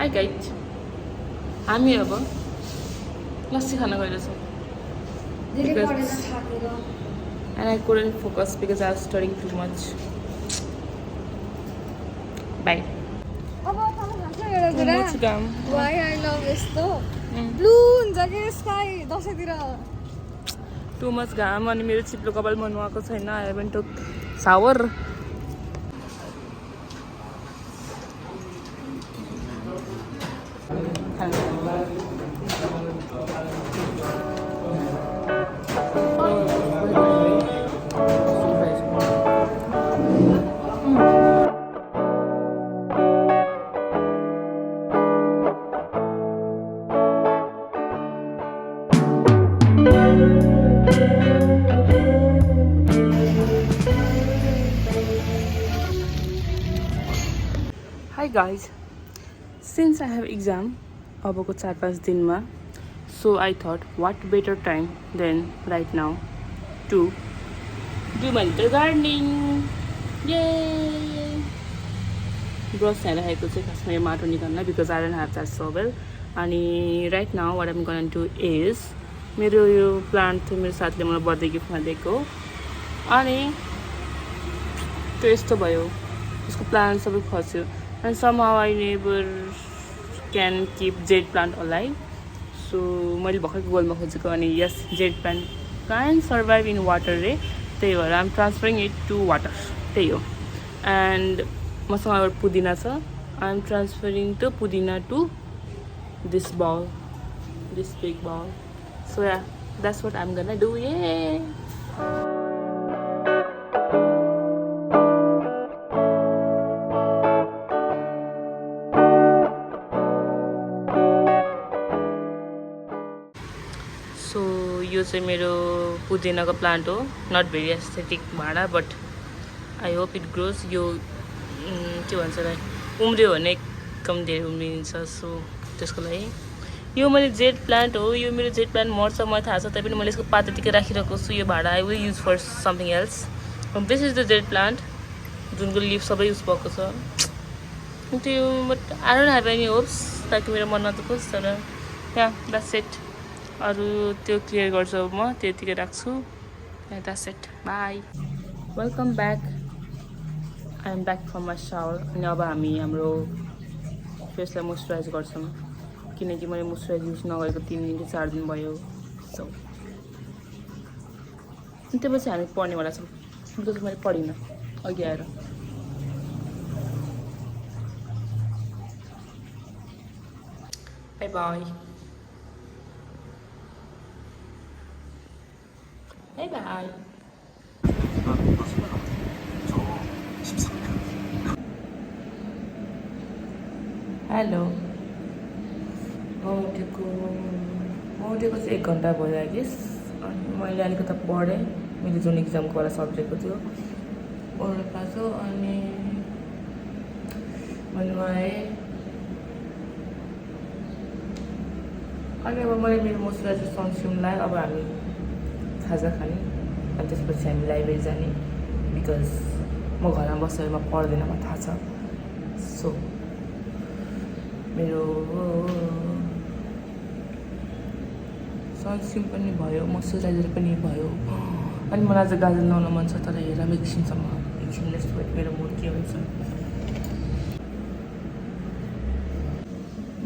Hi guys. हामी अब लस्सी खान गइरहेछौँ. And I couldn't focus because I was studying too much. Bye. Too much gum. Why I love this though? Blue हुन्छ के sky दशैँतिर. Too much gum अनि मेरो चिप्लो कपाल मनुवाको छैन. I haven't took shower. Hi guys, since I have exam abako 4-5 dinma, so I thought what better time than right now to do my little gardening. Yay! Brush haireko chai khasma yo mato nikalna because I don't have that shovel. And right now what I'm gonna do is मेरो यो plant मेरो साथीले मलाई birthday गिफ्टमा दिएको अनि त्यो यस्तो भयो यसको प्लान्ट सबै खस्यो. And somehow I never can keep jade plant alive. So मैले भर्खर गोलमा खोजेको अनि yes, jade plant can survive in water रे. त्यही भएर I'm transferring it to water. त्यही हो. And मसँग एउटा पुदिना छ. I'm transferring the pudina to this bowl, this big bowl. So yeah, that's what I'm gonna do. Yay! So यो चाहिँ मेरो पुदिनाको प्लान्ट हो. नट भेरी एस्थेटिक भाडा but I hope it grows. यो के भन्छ लाइक उम्रियो भने एकदम धेरै उम्रिन्छ. सो त्यसको लागि यो मैले जेड प्लान्ट हो. यो मेरो जेड प्लान्ट मर्छ मलाई थाहा छ. तैपनि मैले यसको पात त्यतिकै राखिरहेको छु. यो भाडा I will use for something else. This is the jade plant जुनको लिफ सबै युज भएको छ. त्यो but I don't have any hopes ताकि मेरो मन नदुखोस्. तर या द्याट्स इट. अरू त्यो क्लियर गर्छु म त्यतिकै राख्छु. That's it. Bye. Welcome back. I am back from my shower. अनि अब हामी हाम्रो फेसलाई मोइस्चराइज गर्छौँ किनकि मैले मोइस्चराइज युज नगरेको 3 दिन कि 4 दिन भयो. सो त्यसपछि हामी पढ्नेवाला छौँ बिकज मैले पढिनँ अघि आएर. By by. Bye bye. Hello. उठेको चाहिँ 1 घन्टा भयो आई गेस. अनि मैले अलिकति पढेँ. मैले जुन इक्जामको बेला सब्जेक्टको थियो ओरल क्लास हो. अनि मैले नुहाएँ. अनि अब मैले मेरो मोइस्चराइजर सनस्क्रिन लगाएँ. अब हामी खाजा खाने अनि त्यसपछि हामी लाइब्रेरी जाने बिकज म घरमा बसेर म पढ्दैन मलाई थाहा छ. सो मेरो सनस्क्रिन पनि भयो मोइस्चराइजर पनि भयो. अनि मलाई आज गाजर नुहाउन मन छ. तर हेरौँ एकछिन मेरो मुड के हुन्छ.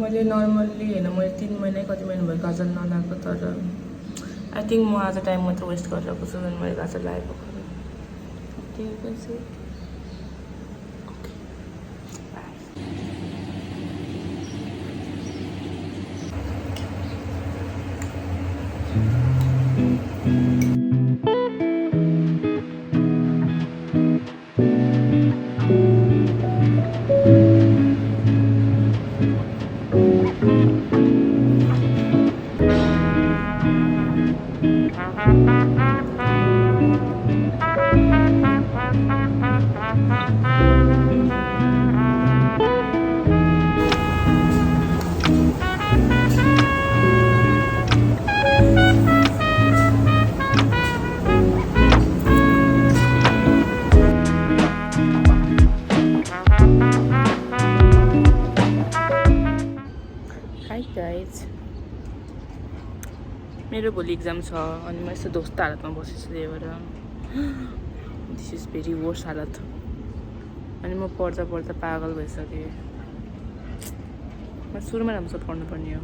मैले नर्मल्ली होइन मैले 3 महिना कति महिना भयो गाजर नलाएको. तर आई थिङ्क म आज टाइम मात्र वेस्ट गरिरहेको छु अनि मैले गाजर लगाएको. मेरो भोलि इक्जाम छ अनि म यस्तो दोस्त हालतमा बसेछु त्यही भएर दिस इज भेरी वर्स हालत अनि म पढ्दा पढ्दा पागल भइसकेँ म सुरुमा राम्रोसँग पढ्नुपर्ने हो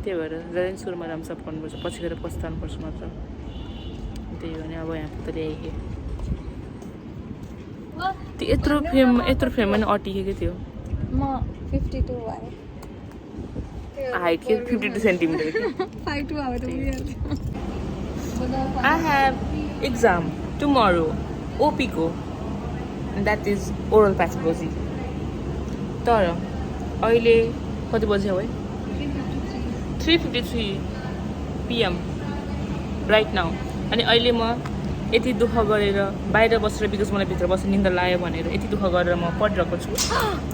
त्यही भएर जहिले सुरुमा राम्रोसँग पढ्नुपर्छ पछि गएर पछुताउनुपर्छ मात्र त्यही भने अब यहाँ त ल्याएँ त्यो यत्रो फ्रेम पनि अटिकेको थियो म 52 भए हाइट के 52 सेन्टिमिटर के 5'2" आयो त पुगिहाल्थ्यो I have exam tomorrow, OP को, and that is oral pathology. तर अहिले कति बजे हो है 3:53 PM right now अनि अहिले म यति दुःख गरेर बाहिर बसेर बिकज मलाई भित्र बसेर निन्दा लाग्यो भनेर यति दुःख गरेर म पढिरहेको छु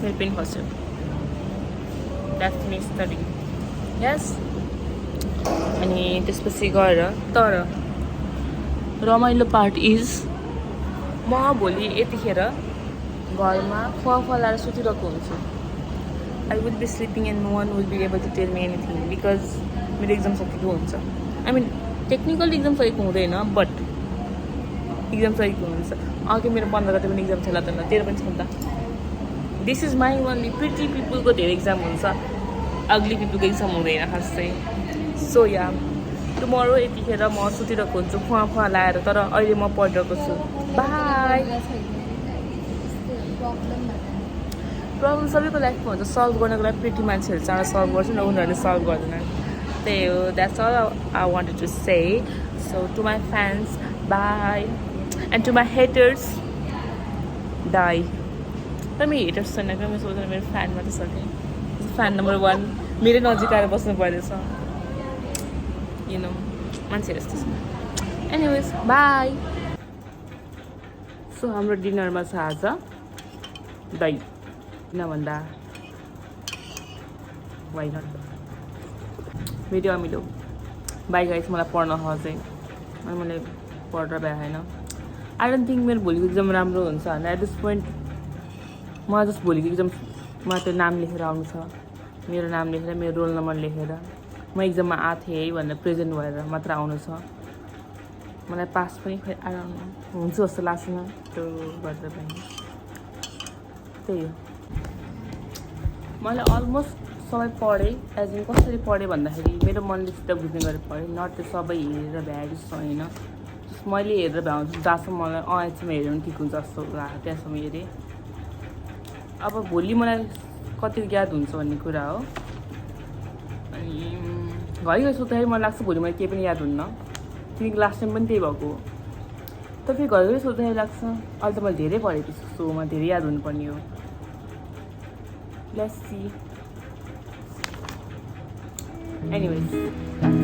मेरो पेन खस्यो द्याट्स मी स्टडी यस अनि त्यसपछि गएर तर रमाइलो पार्ट इज म भोलि यतिखेर घरमा फलाएर सुतिरहेको हुन्छु I will be sleeping and no one will be able to tell me anything because मेरो इक्जाम सकेको हुन्छ आई मिन टेक्निकल इक्जाम सकेको हुँदैन बट इक्जाम सकेको हुन्छ अघि मेरो 15 गते पनि इक्जाम थियो त 13 पनि छ नि त this is my only pretty पिपुलको धेरै इक्जाम हुन्छ अग्ली पिपुलको इक्जाम हुँदैन खास चाहिँ सो या टुमोरो यतिखेर म सुतिरहेको हुन्छु खुवा लाएर तर अहिले म पढिरहेको छु बाई प्रब्लम सबैको लाइफमा हुन्छ सल्भ गर्नको लागि प्रिटी मान्छेहरू चाँडो सल्भ गर्छ न उनीहरूले सल्भ गर्दैन त्यही हो that's all I wanted to say so to my fans bye and to my haters die तर मेरो हेटर्स छैन क्या म सोच्दैन मेरो फ्यान मात्रै छ कि फ्यान नम्बर 1 मेरै नजिक आएर बस्नु पर्नेछ यु नो मान्छेहरू यस्तो छ एनिवेज बाई सो हाम्रो डिनरमा छ आज दही किन भन्दा वाइ नट भेरी अमिलो बाई गाइस मलाई पढ्न खै अनि मैले पढेर भ्याएन आई डोन्ट थिङ्क मेरो भोलिको इक्जाम राम्रो हुन्छ भने एट दिस पोइन्ट मलाई जस्ट भोलिको इक्जाममा त्यो नाम लेखेर आउनु छ मेरो नाम लेखेर मेरो रोल नम्बर लेखेर म इक्जाममा आएको थिएँ है भनेर प्रेजेन्ट भएर मात्र आउनु छ मलाई पास पनि खै आउनु हुन्छ जस्तो लाग्छ त्यो गर्दा पनि त्यही हो मैले अलमोस्ट सबै पढेँ एज इन कसरी पढेँ भन्दाखेरि मेरो मनले सिधा बुझ्ने गरेर पढेँ नट त्यो सबै हेरेर भ्याएँ होइन मैले हेरेर भ्याउँछु जहाँसम्म मलाई यसमा हेऱ्यो भने ठिक हुन्छ जस्तो लाग्यो त्यहाँसम्म हेरेँ अब भोलि मलाई कति याद हुन्छ भन्ने कुरा हो अनि घरिघरि सोच्दाखेरि मलाई लाग्छ भोलि मलाई केही पनि याद हुन्न किनकि लास्ट टाइम पनि त्यही भएको हो तर फेरि घरिघरि सोच्दाखेरि लाग्छ अहिले त मैले धेरै पढेको छु सोमा धेरै याद हुनुपर्ने हो लेट्स सी एनिवेज